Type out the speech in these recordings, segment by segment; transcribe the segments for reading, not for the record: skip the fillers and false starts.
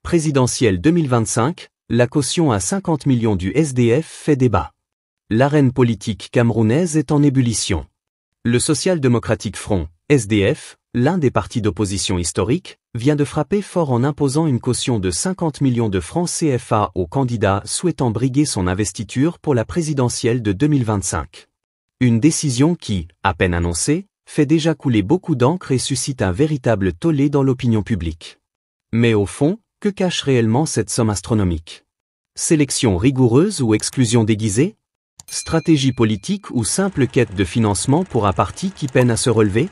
Présidentielle 2025, la caution à 50 millions du SDF fait débat. L'arène politique camerounaise est en ébullition. Le Social-Démocratique Front, SDF, l'un des partis d'opposition historiques, vient de frapper fort en imposant une caution de 50 millions de francs CFA aux candidats souhaitant briguer son investiture pour la présidentielle de 2025. Une décision qui, à peine annoncée, fait déjà couler beaucoup d'encre et suscite un véritable tollé dans l'opinion publique. Mais au fond, que cache réellement cette somme astronomique? Sélection rigoureuse ou exclusion déguisée? Stratégie politique ou simple quête de financement pour un parti qui peine à se relever?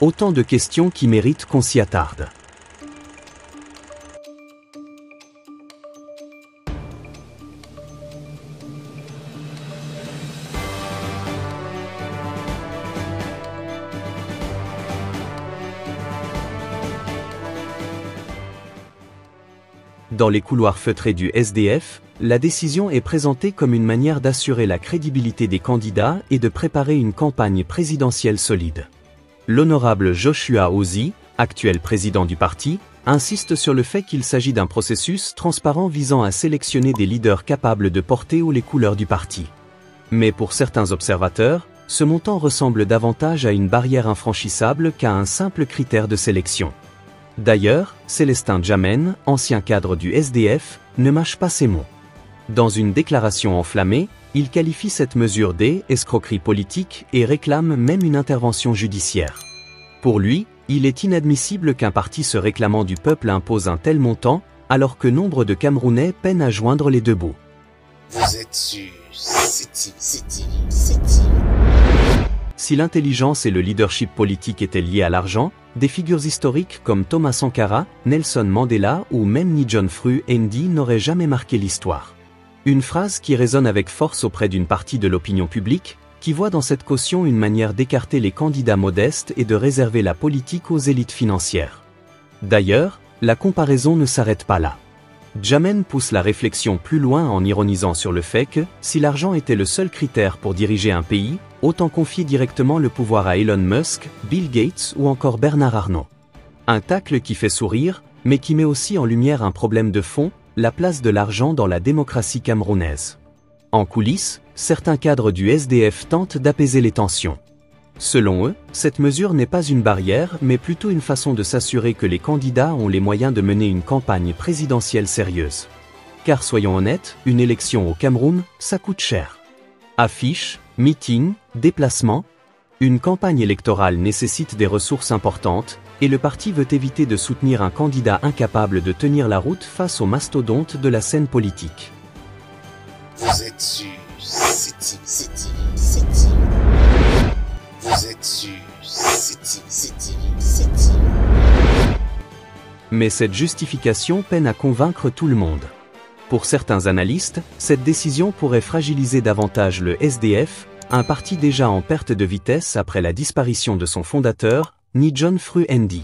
Autant de questions qui méritent qu'on s'y attarde. Dans les couloirs feutrés du SDF, la décision est présentée comme une manière d'assurer la crédibilité des candidats et de préparer une campagne présidentielle solide. L'honorable Joshua Ozi, actuel président du parti, insiste sur le fait qu'il s'agit d'un processus transparent visant à sélectionner des leaders capables de porter haut les couleurs du parti. Mais pour certains observateurs, ce montant ressemble davantage à une barrière infranchissable qu'à un simple critère de sélection. D'ailleurs, Célestin Djamène, ancien cadre du SDF, ne mâche pas ses mots. Dans une déclaration enflammée, il qualifie cette mesure d'escroquerie politique et réclame même une intervention judiciaire. Pour lui, il est inadmissible qu'un parti se réclamant du peuple impose un tel montant, alors que nombre de Camerounais peinent à joindre les deux bouts. Vous êtes sur City. Si l'intelligence et le leadership politique étaient liés à l'argent, des figures historiques comme Thomas Sankara, Nelson Mandela ou même ni John Fru Ndi n'auraient jamais marqué l'histoire. Une phrase qui résonne avec force auprès d'une partie de l'opinion publique, qui voit dans cette caution une manière d'écarter les candidats modestes et de réserver la politique aux élites financières. D'ailleurs, la comparaison ne s'arrête pas là. Djamène pousse la réflexion plus loin en ironisant sur le fait que, si l'argent était le seul critère pour diriger un pays, autant confier directement le pouvoir à Elon Musk, Bill Gates ou encore Bernard Arnault. Un tacle qui fait sourire, mais qui met aussi en lumière un problème de fond, la place de l'argent dans la démocratie camerounaise. En coulisses, certains cadres du SDF tentent d'apaiser les tensions. Selon eux, cette mesure n'est pas une barrière, mais plutôt une façon de s'assurer que les candidats ont les moyens de mener une campagne présidentielle sérieuse. Car soyons honnêtes, une élection au Cameroun, ça coûte cher. Affiches, meetings, déplacements. Une campagne électorale nécessite des ressources importantes, et le parti veut éviter de soutenir un candidat incapable de tenir la route face aux mastodontes de la scène politique. Vous êtes sur City. Vous êtes sur City. Mais cette justification peine à convaincre tout le monde. Pour certains analystes, cette décision pourrait fragiliser davantage le SDF, un parti déjà en perte de vitesse après la disparition de son fondateur, ni John Fru Ndi.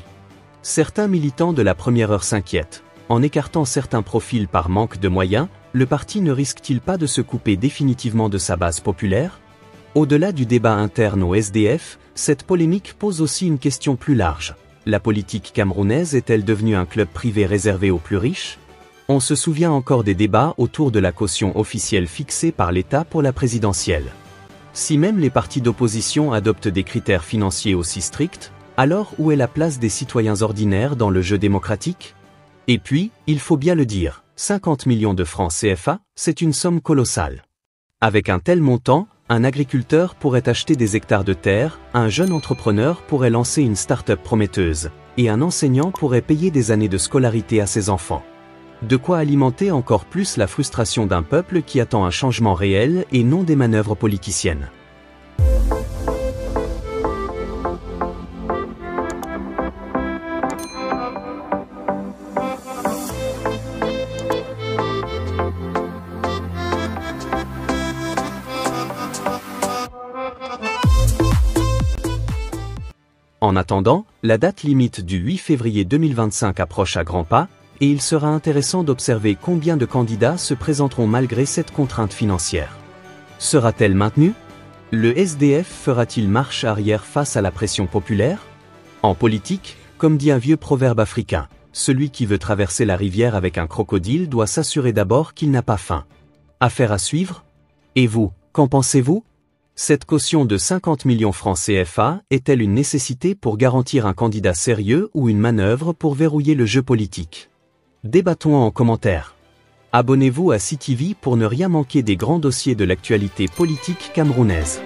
Certains militants de la première heure s'inquiètent. En écartant certains profils par manque de moyens, le parti ne risque-t-il pas de se couper définitivement de sa base populaire? Au-delà du débat interne au SDF, cette polémique pose aussi une question plus large. La politique camerounaise est-elle devenue un club privé réservé aux plus riches? On se souvient encore des débats autour de la caution officielle fixée par l'État pour la présidentielle. Si même les partis d'opposition adoptent des critères financiers aussi stricts, alors où est la place des citoyens ordinaires dans le jeu démocratique? Et puis, il faut bien le dire, 50 millions de francs CFA, c'est une somme colossale. Avec un tel montant, un agriculteur pourrait acheter des hectares de terre, un jeune entrepreneur pourrait lancer une start-up prometteuse, et un enseignant pourrait payer des années de scolarité à ses enfants. De quoi alimenter encore plus la frustration d'un peuple qui attend un changement réel et non des manœuvres politiciennes. En attendant, la date limite du 8 février 2025 approche à grands pas, et il sera intéressant d'observer combien de candidats se présenteront malgré cette contrainte financière. Sera-t-elle maintenue? Le SDF fera-t-il marche arrière face à la pression populaire? En politique, comme dit un vieux proverbe africain, celui qui veut traverser la rivière avec un crocodile doit s'assurer d'abord qu'il n'a pas faim. Affaire à suivre? Et vous, qu'en pensez-vous? Cette caution de 50 millions francs CFA est-elle une nécessité pour garantir un candidat sérieux ou une manœuvre pour verrouiller le jeu politique? Débattons en commentaire. Abonnez-vous à CTV pour ne rien manquer des grands dossiers de l'actualité politique camerounaise.